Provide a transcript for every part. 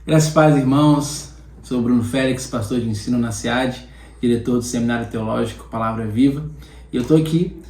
Graças e paz, irmãos. Sou Bruno Félix, pastor de ensino na SEAD, diretor do Seminário Teológico Palavra Viva. E eu estou aqui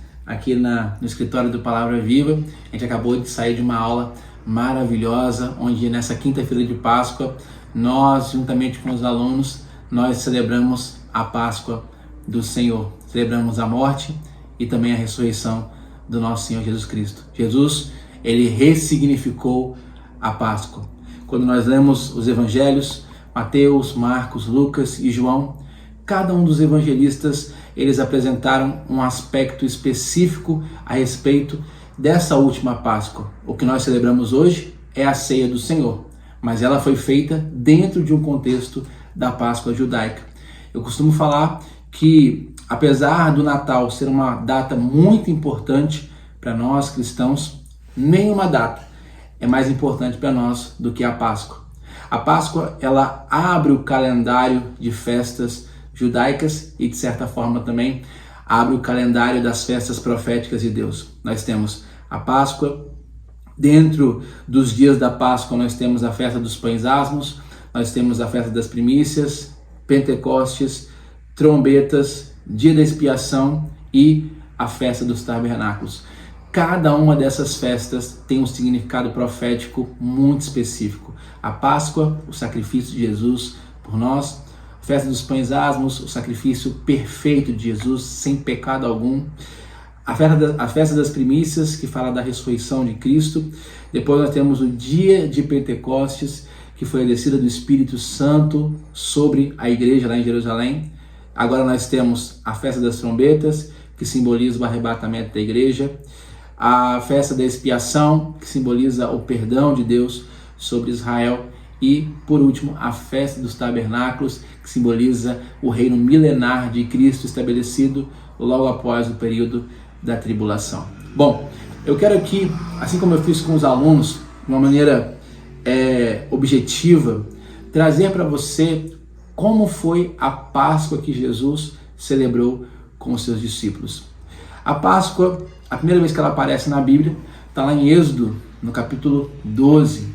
no escritório do Palavra Viva. A gente acabou de sair de uma aula maravilhosa, onde nessa quinta-feira de Páscoa, nós, juntamente com os alunos, nós celebramos a Páscoa do Senhor. Celebramos a morte e também a ressurreição do nosso Senhor Jesus Cristo. Jesus, ele ressignificou a Páscoa. Quando nós lemos os evangelhos, Mateus, Marcos, Lucas e João, cada um dos evangelistas, eles apresentaram um aspecto específico a respeito dessa última Páscoa. O que nós celebramos hoje é a ceia do Senhor, mas ela foi feita dentro de um contexto da Páscoa judaica. Eu costumo falar que, apesar do Natal ser uma data muito importante para nós cristãos, nenhuma data é mais importante para nós do que a Páscoa. A Páscoa, ela abre o calendário de festas judaicas e, de certa forma, também abre o calendário das festas proféticas de Deus. Nós temos a Páscoa, dentro dos dias da Páscoa nós temos a festa dos pães asmos, nós temos a festa das primícias, Pentecostes, trombetas, dia da expiação e a festa dos tabernáculos. Cada uma dessas festas tem um significado profético muito específico. A Páscoa, o sacrifício de Jesus por nós. A festa dos pães asmos, o sacrifício perfeito de Jesus, sem pecado algum. A festa das primícias, que fala da ressurreição de Cristo. Depois nós temos o dia de Pentecostes, que foi a descida do Espírito Santo sobre a igreja lá em Jerusalém. Agora nós temos a festa das trombetas, que simboliza o arrebatamento da igreja. A festa da expiação, que simboliza o perdão de Deus sobre Israel. E, por último, a festa dos tabernáculos, que simboliza o reino milenar de Cristo estabelecido logo após o período da tribulação. Bom, eu quero aqui, assim como eu fiz com os alunos, de uma maneira objetiva, trazer para você como foi a Páscoa que Jesus celebrou com os seus discípulos. A Páscoa, a primeira vez que ela aparece na Bíblia, está lá em Êxodo, no capítulo 12.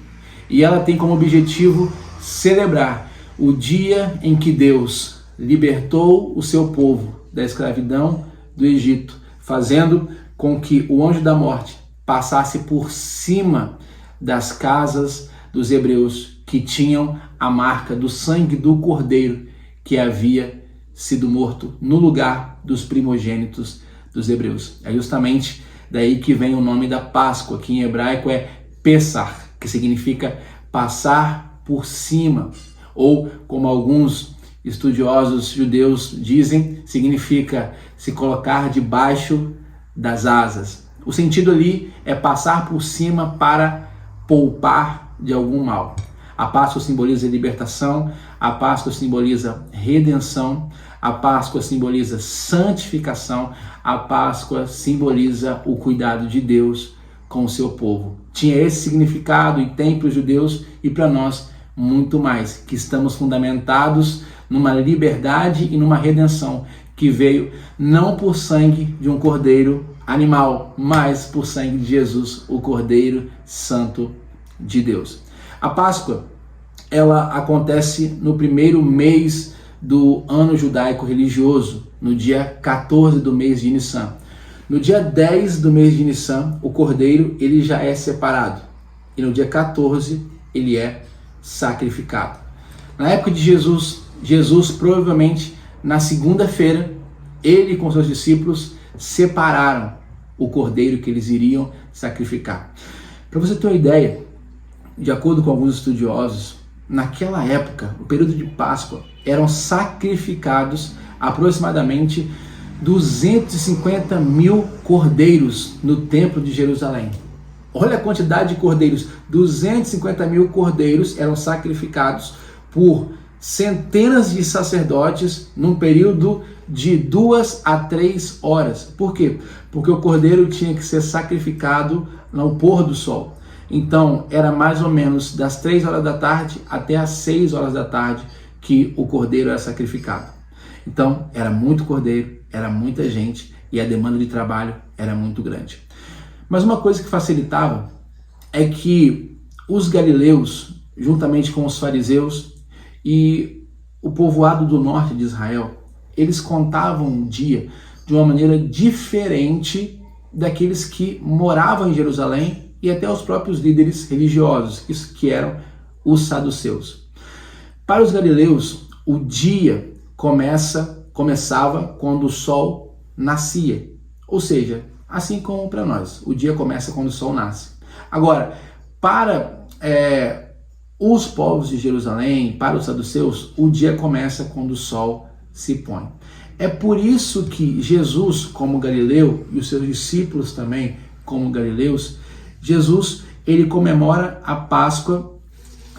E ela tem como objetivo celebrar o dia em que Deus libertou o seu povo da escravidão do Egito, fazendo com que o anjo da morte passasse por cima das casas dos hebreus que tinham a marca do sangue do cordeiro que havia sido morto no lugar dos primogênitos dos hebreus. É justamente daí que vem o nome da Páscoa, que em hebraico é Pessach, que significa passar por cima, ou como alguns estudiosos judeus dizem, significa se colocar debaixo das asas. O sentido ali é passar por cima para poupar de algum mal. A Páscoa simboliza libertação, a Páscoa simboliza redenção, a Páscoa simboliza santificação, a Páscoa simboliza o cuidado de Deus com o seu povo. Tinha esse significado e tem para os judeus e para nós muito mais, que estamos fundamentados numa liberdade e numa redenção que veio não por sangue de um cordeiro animal, mas por sangue de Jesus, o Cordeiro Santo de Deus. A Páscoa, ela acontece no primeiro mês do ano judaico religioso, no dia 14 do mês de Nissan. No dia 10 do mês de Nissan, o cordeiro ele já é separado. E no dia 14, ele é sacrificado. Na época de Jesus provavelmente na segunda-feira, ele com seus discípulos separaram o cordeiro que eles iriam sacrificar. Para você ter uma ideia, de acordo com alguns estudiosos, naquela época, o período de Páscoa, eram sacrificados aproximadamente 250 mil cordeiros no templo de Jerusalém. Olha a quantidade de cordeiros, 250 mil cordeiros eram sacrificados por centenas de sacerdotes num período de 2 a 3 horas. Por quê? Porque o cordeiro tinha que ser sacrificado no pôr do sol. Então, era mais ou menos das 3 horas da tarde até as 6 horas da tarde que o cordeiro era sacrificado. Então, era muito cordeiro, era muita gente e a demanda de trabalho era muito grande. Mas uma coisa que facilitava é que os galileus, juntamente com os fariseus, e o povoado do norte de Israel, eles contavam um dia de uma maneira diferente daqueles que moravam em Jerusalém e até os próprios líderes religiosos, que eram os saduceus. Para os galileus, o dia começava quando o sol nascia, ou seja, assim como para nós, o dia começa quando o sol nasce. Agora, para os povos de Jerusalém, para os saduceus, o dia começa quando o sol se põe. É por isso que Jesus, como galileu, e os seus discípulos também, como galileus, Jesus, ele comemora a Páscoa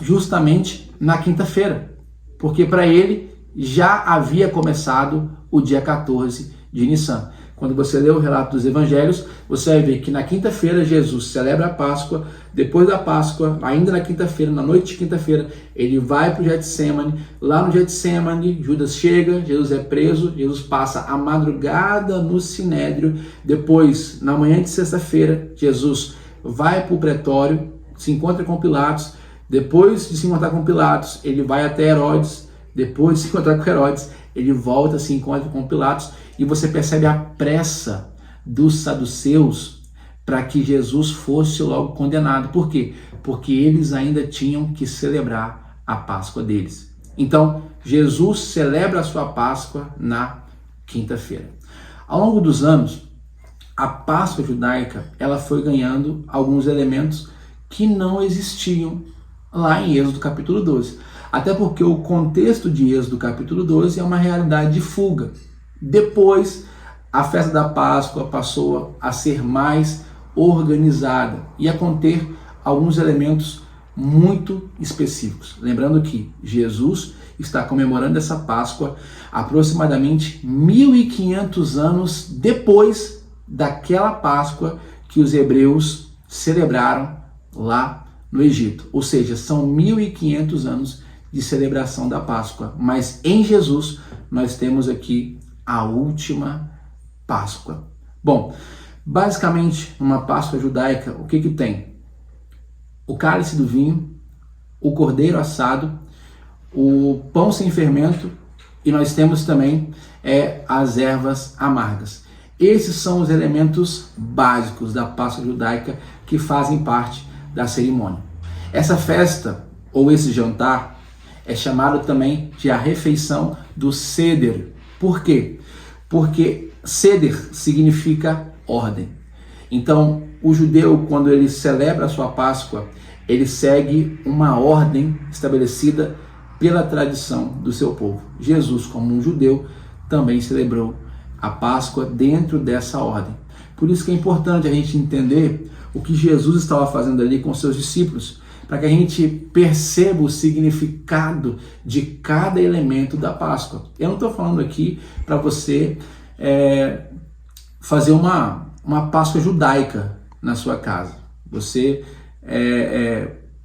justamente na quinta-feira, porque para ele já havia começado o dia 14 de Nissan. Quando você lê o relato dos evangelhos, você vai ver que na quinta-feira Jesus celebra a Páscoa. Depois da Páscoa, ainda na quinta-feira, na noite de quinta-feira, ele vai para o Getsemane. Lá no Getsemane, Judas chega, Jesus é preso, Jesus passa a madrugada no Sinédrio. Depois, na manhã de sexta-feira, Jesus vai para o pretório, se encontra com Pilatos. Depois de se encontrar com Pilatos, ele vai até Herodes. Depois de se encontrar com Herodes, ele volta, se encontra com Pilatos. E você percebe a pressa dos saduceus para que Jesus fosse logo condenado. Por quê? Porque eles ainda tinham que celebrar a Páscoa deles. Então, Jesus celebra a sua Páscoa na quinta-feira. Ao longo dos anos, a Páscoa judaica ela foi ganhando alguns elementos que não existiam lá em Êxodo capítulo 12. Até porque o contexto de Êxodo capítulo 12 é uma realidade de fuga. Depois, a festa da Páscoa passou a ser mais organizada e a conter alguns elementos muito específicos. Lembrando que Jesus está comemorando essa Páscoa aproximadamente 1.500 anos depois daquela Páscoa que os hebreus celebraram lá no Egito. Ou seja, são 1.500 anos de celebração da Páscoa. Mas em Jesus nós temos aqui a última Páscoa. Bom, basicamente, numa Páscoa judaica, o que tem? O cálice do vinho, o cordeiro assado, o pão sem fermento e nós temos também as ervas amargas. Esses são os elementos básicos da Páscoa judaica que fazem parte da cerimônia. Essa festa, ou esse jantar, é chamado também de a refeição do Seder. Por quê? Porque Seder significa ordem. Então, o judeu, quando ele celebra a sua Páscoa, ele segue uma ordem estabelecida pela tradição do seu povo. Jesus, como um judeu, também celebrou a Páscoa dentro dessa ordem. Por isso que é importante a gente entender o que Jesus estava fazendo ali com seus discípulos, para que a gente perceba o significado de cada elemento da Páscoa. Eu não estou falando aqui para você fazer uma Páscoa judaica na sua casa. Você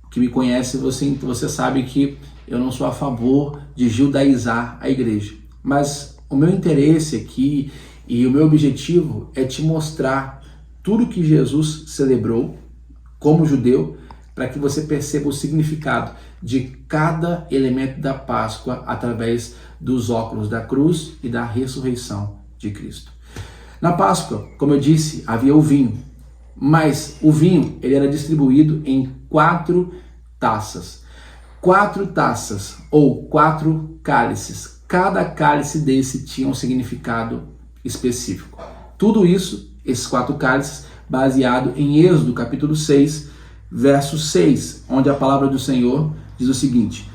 que me conhece, você sabe que eu não sou a favor de judaizar a igreja. Mas o meu interesse aqui e o meu objetivo é te mostrar tudo que Jesus celebrou como judeu, para que você perceba o significado de cada elemento da Páscoa através dos óculos da cruz e da ressurreição de Cristo. Na Páscoa, como eu disse, havia o vinho, mas o vinho ele era distribuído em 4 taças. 4 taças ou 4 cálices. Cada cálice desse tinha um significado específico. Tudo isso, esses 4 cálices, baseado em Êxodo capítulo 6, verso 6, onde a palavra do Senhor diz o seguinte: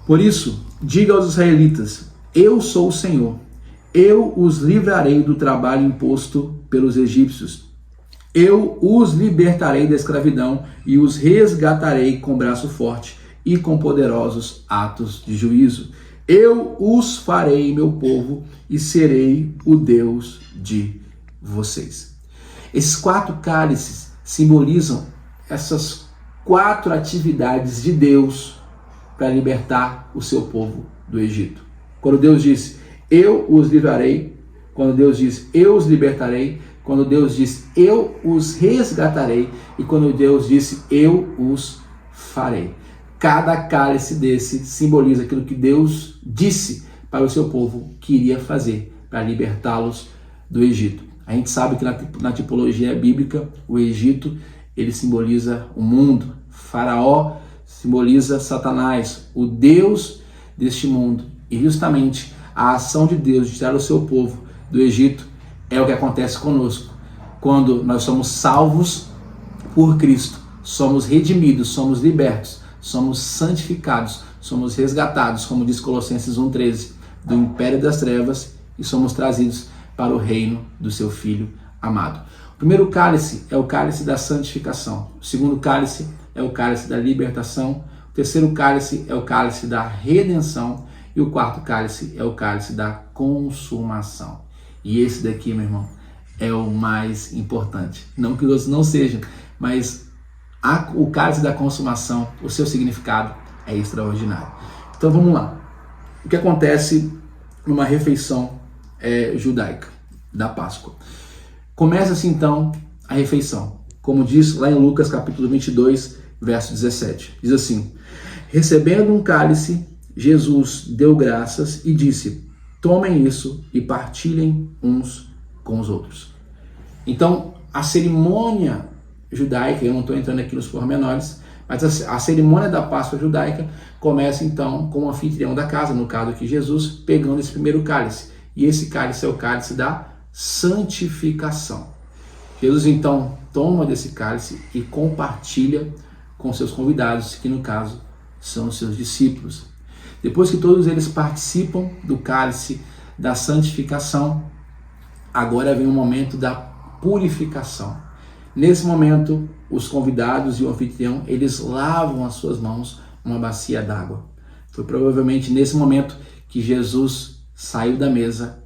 por isso, diga aos israelitas, eu sou o Senhor, eu os livrarei do trabalho imposto pelos egípcios, eu os libertarei da escravidão e os resgatarei com braço forte e com poderosos atos de juízo. Eu os farei meu povo e serei o Deus de vocês. Esses 4 cálices simbolizam essas 4 atividades de Deus para libertar o seu povo do Egito. Quando Deus disse, eu os livrarei, quando Deus diz, eu os libertarei, quando Deus diz, eu os resgatarei, e quando Deus disse, eu os farei. cada cálice desse simboliza aquilo que Deus disse para o seu povo que iria fazer para libertá-los do Egito. A gente sabe que na tipologia bíblica, o Egito, ele simboliza o mundo. Faraó simboliza Satanás, o Deus deste mundo. E justamente a ação de Deus de tirar o seu povo do Egito é o que acontece conosco. Quando nós somos salvos por Cristo, somos redimidos, somos libertos, somos santificados, somos resgatados, como diz Colossenses 1,13, do império das trevas e somos trazidos para o reino do seu Filho amado. O primeiro cálice é o cálice da santificação. O segundo cálice é o cálice da libertação. O terceiro cálice é o cálice da redenção. E o quarto cálice é o cálice da consumação. E esse daqui, meu irmão, é o mais importante. Não que os outros não sejam, mas o cálice da consumação, o seu significado é extraordinário. Então vamos lá. O que acontece numa refeição judaica da Páscoa? Começa-se então a refeição. Como diz lá em Lucas capítulo 22, verso 17. Diz assim: recebendo um cálice, Jesus deu graças e disse: tomem isso e partilhem uns com os outros. Então, a cerimônia judaica, eu não estou entrando aqui nos pormenores, mas a cerimônia da Páscoa judaica começa então com o anfitrião da casa, no caso aqui Jesus, pegando esse primeiro cálice. E esse cálice é o cálice da santificação. Jesus então toma desse cálice e compartilha com seus convidados, que no caso são os seus discípulos. Depois que todos eles participam do cálice da santificação, agora vem o momento da purificação. Nesse momento, os convidados e o anfitrião, eles lavam as suas mãos numa bacia d'água. Foi provavelmente nesse momento que Jesus saiu da mesa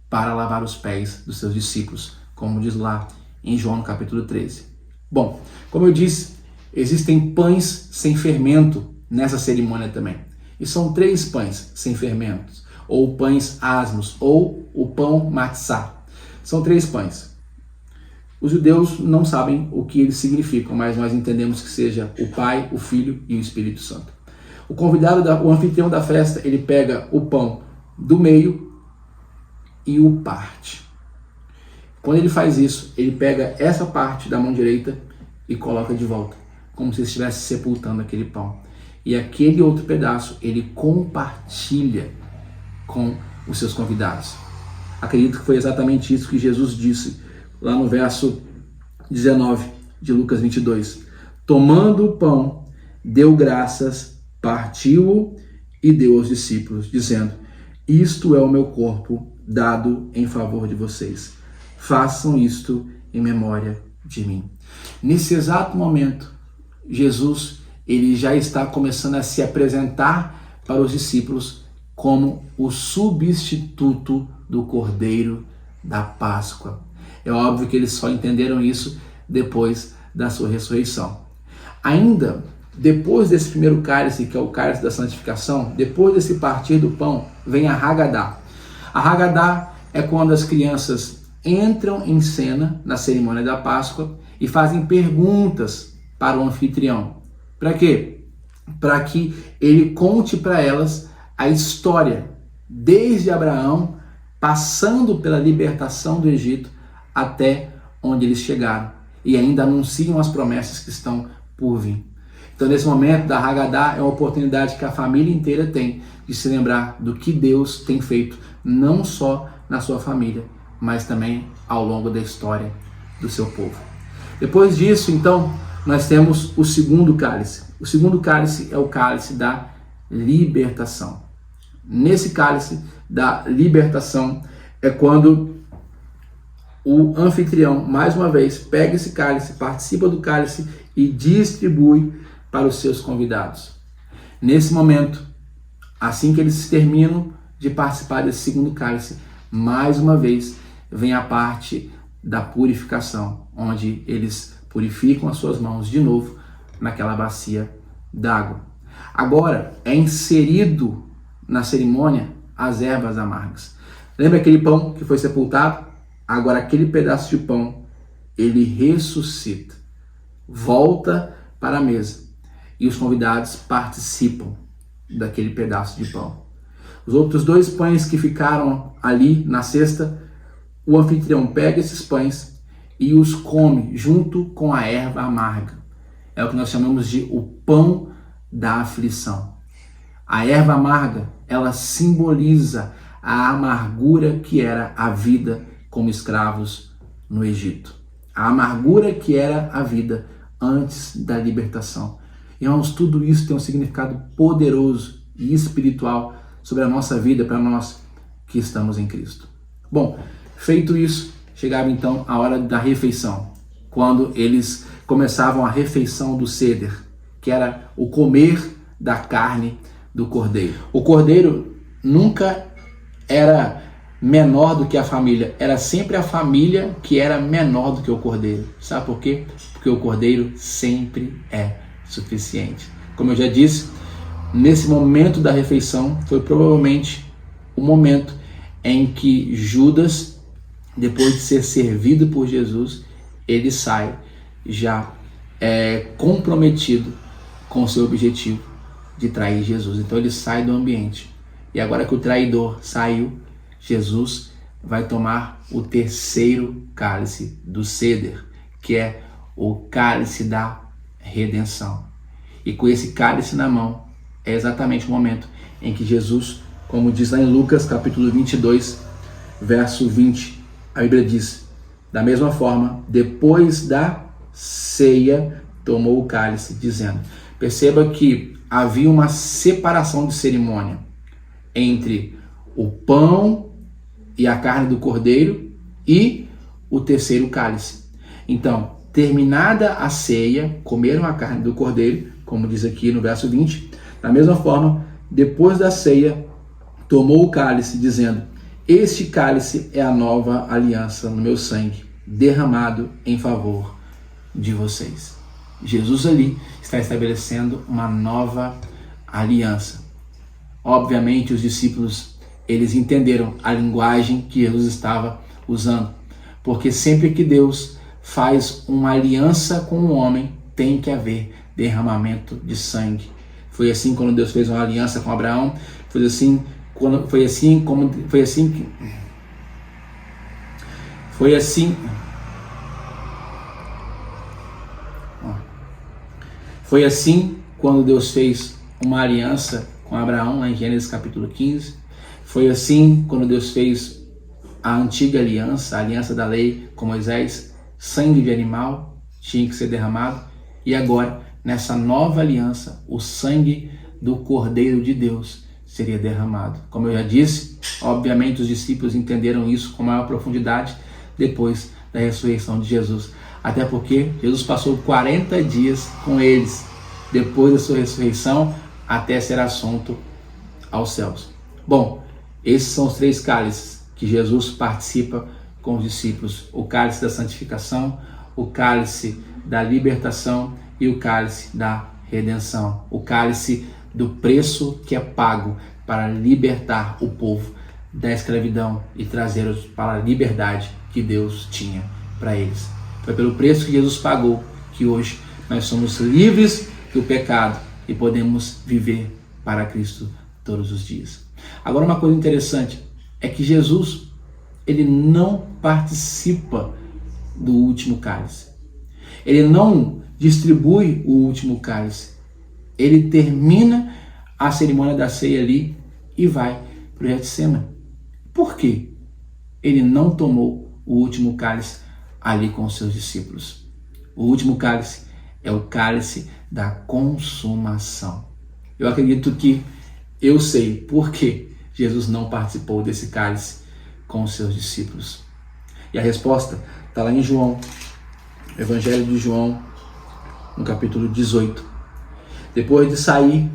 para lavar os pés dos seus discípulos, como diz lá em João capítulo 13. Bom, como eu disse, existem pães sem fermento nessa cerimônia também. E são 3 pães sem fermentos, ou pães asmos, ou o pão matzá. São 3 pães. Os judeus não sabem o que eles significam, mas nós entendemos que seja o Pai, o Filho e o Espírito Santo. O convidado, o anfitrião da festa, ele pega o pão do meio e o parte. Quando ele faz isso, ele pega essa parte da mão direita e coloca de volta, como se estivesse sepultando aquele pão. E aquele outro pedaço ele compartilha com os seus convidados. Acredito que foi exatamente isso que Jesus disse lá no verso 19 de Lucas 22. Tomando o pão, deu graças, partiu-o e deu aos discípulos, dizendo: isto é o meu corpo dado em favor de vocês. Façam isto em memória de mim. Nesse exato momento, Jesus ele já está começando a se apresentar para os discípulos como o substituto do Cordeiro da Páscoa. É óbvio que eles só entenderam isso depois da sua ressurreição. Ainda depois desse primeiro cálice, que é o cálice da santificação, depois desse partir do pão, vem a Hagadá. A Hagadá é quando as crianças entram em cena na cerimônia da Páscoa e fazem perguntas para o anfitrião. Para quê? Para que ele conte para elas a história, desde Abraão, passando pela libertação do Egito, até onde eles chegaram. E ainda anunciam as promessas que estão por vir. Então, nesse momento da Hagadá, é uma oportunidade que a família inteira tem de se lembrar do que Deus tem feito, não só na sua família, mas também ao longo da história do seu povo. Depois disso, então, nós temos o segundo cálice. O segundo cálice é o cálice da libertação. Nesse cálice da libertação é quando o anfitrião, mais uma vez, pega esse cálice, participa do cálice e distribui para os seus convidados. Nesse momento, assim que eles terminam de participar desse segundo cálice, mais uma vez vem a parte da purificação, onde eles purificam as suas mãos de novo naquela bacia d'água. Agora é inserido na cerimônia as ervas amargas. Lembra aquele pão que foi sepultado? Agora aquele pedaço de pão, ele ressuscita, volta para a mesa. e os convidados participam daquele pedaço de pão. Os outros 2 pães que ficaram ali na cesta, o anfitrião pega esses pães e os come junto com a erva amarga. É o que nós chamamos de o pão da aflição. A erva amarga, ela simboliza a amargura que era a vida como escravos no Egito. A amargura que era a vida antes da libertação. Irmãos, tudo isso tem um significado poderoso e espiritual sobre a nossa vida para nós que estamos em Cristo. Bom, feito isso, chegava então a hora da refeição, quando eles começavam a refeição do Seder, que era o comer da carne do cordeiro. O cordeiro nunca era menor do que a família, era sempre a família que era menor do que o cordeiro. Sabe por quê? Porque o cordeiro sempre é suficiente. Como eu já disse, nesse momento da refeição foi provavelmente o momento em que Judas, depois de ser servido por Jesus, ele sai já comprometido com o seu objetivo de trair Jesus. Então ele sai do ambiente. E agora que o traidor saiu, Jesus vai tomar o terceiro cálice do Seder, que é o cálice da redenção. E com esse cálice na mão, é exatamente o momento em que Jesus, como diz lá em Lucas capítulo 22, verso 20, a Bíblia diz: da mesma forma, depois da ceia, tomou o cálice, dizendo. Perceba que havia uma separação de cerimônia entre o pão e a carne do cordeiro e o terceiro cálice. Então, terminada a ceia, comeram a carne do cordeiro, como diz aqui no verso 20. Da mesma forma, depois da ceia, tomou o cálice, dizendo: este cálice é a nova aliança no meu sangue, derramado em favor de vocês. Jesus ali está estabelecendo uma nova aliança. Obviamente, os discípulos, eles entenderam a linguagem que Jesus estava usando, porque sempre que Deus faz uma aliança com o homem, tem que haver derramamento de sangue. Foi assim quando Deus fez uma aliança com Abraão, foi assim quando Deus fez uma aliança com Abraão, lá em Gênesis capítulo 15. Foi assim quando Deus fez a antiga aliança, a aliança da lei com Moisés. Sangue de animal tinha que ser derramado. E agora, nessa nova aliança, o sangue do Cordeiro de Deus seria derramado. Como eu já disse, obviamente os discípulos entenderam isso com maior profundidade depois da ressurreição de Jesus. Até porque Jesus passou 40 dias com eles depois da sua ressurreição até ser assunto aos céus. Bom, esses são os 3 cálices que Jesus participa com os discípulos: o cálice da santificação, o cálice da libertação e o cálice da redenção, o cálice do preço que é pago para libertar o povo da escravidão e trazê-los para a liberdade que Deus tinha para eles. Foi pelo preço que Jesus pagou que hoje nós somos livres do pecado e podemos viver para Cristo todos os dias. Agora, uma coisa interessante é que Jesus, ele não participa do último cálice. Ele não distribui o último cálice. Ele termina a cerimônia da ceia ali e vai para o Getsêmani. Por quê? Ele não tomou o último cálice ali com os seus discípulos. O último cálice é o cálice da consumação. Eu acredito que eu sei por que Jesus não participou desse cálice com os seus discípulos. E a resposta está lá em João, Evangelho de João, no capítulo 18. Depois de sair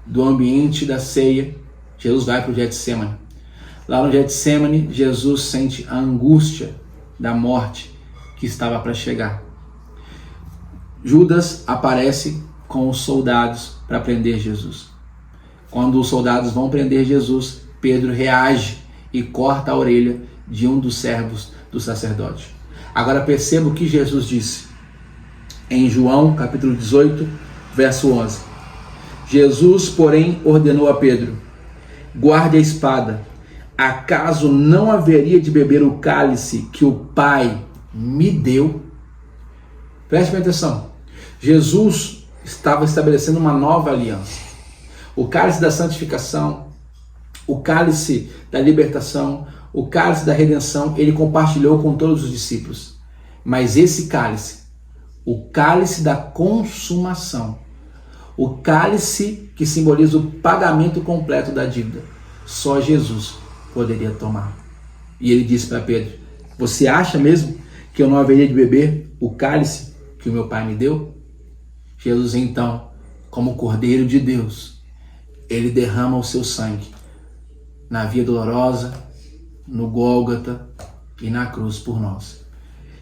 do ambiente da ceia, Jesus vai para o Getsêmani. Lá no Getsêmani, Jesus sente a angústia da morte que estava para chegar. Judas aparece com os soldados para prender Jesus. Quando os soldados vão prender Jesus, Pedro reage e corta a orelha de um dos servos do sacerdote. Agora perceba o que Jesus disse em João capítulo 18, verso 11. Jesus, porém, ordenou a Pedro: guarde a espada. Acaso não haveria de beber o cálice que o Pai me deu? Preste atenção. Jesus estava estabelecendo uma nova aliança. O cálice da santificação, o cálice da libertação, o cálice da redenção, ele compartilhou com todos os discípulos. Mas esse cálice, o cálice da consumação, o cálice que simboliza o pagamento completo da dívida, só Jesus poderia tomar. E ele disse para Pedro: você acha mesmo que eu não haveria de beber o cálice que o meu Pai me deu? Jesus então, como Cordeiro de Deus, ele derrama o seu sangue na via dolorosa, no Gólgota e na cruz por nós.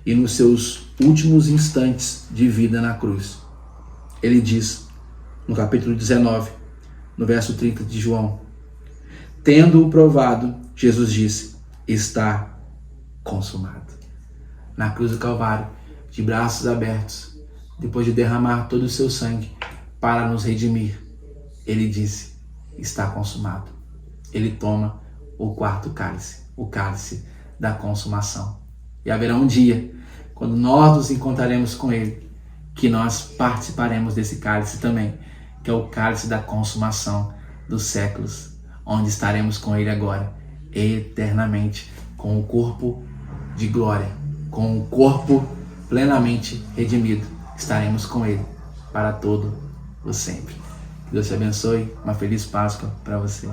E nos seus últimos instantes de vida na cruz, ele diz, no capítulo 19, no verso 30 de João: tendo-o provado, Jesus disse: está consumado. Na cruz do Calvário, de braços abertos, depois de derramar todo o seu sangue para nos redimir, ele disse: está consumado. Ele toma o quarto cálice, o cálice da consumação. E haverá um dia, quando nós nos encontraremos com ele, que nós participaremos desse cálice também, que é o cálice da consumação dos séculos, onde estaremos com ele agora, eternamente, com o corpo de glória, com o corpo plenamente redimido. Estaremos com ele para todo o sempre. Que Deus te abençoe. Uma feliz Páscoa para você.